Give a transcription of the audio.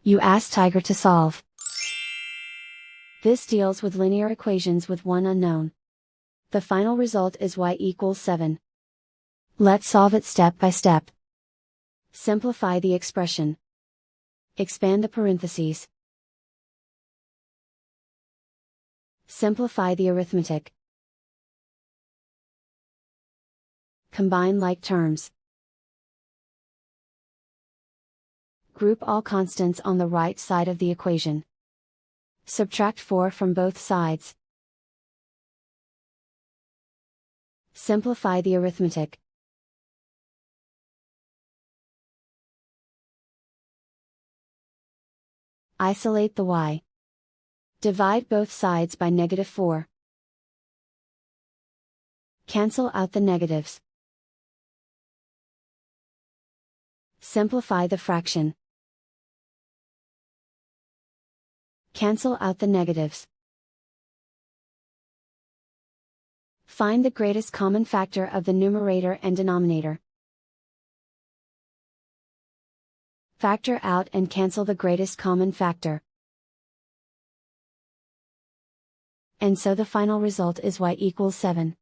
You ask Tiger to solve. This deals with linear equations with one unknown. The final result is y equals 7. Let's solve it step by step. Simplify the expression. Expand the parentheses. Simplify the arithmetic. Combine like terms. Group all constants on the right side of the equation. Subtract 4 from both sides. Simplify the arithmetic. Isolate the y. Divide both sides by -4. Cancel out the negatives. Simplify the fraction. Cancel out the negatives. Find the greatest common factor of the numerator and denominator. Factor out and cancel the greatest common factor. And so the final result is y equals 7.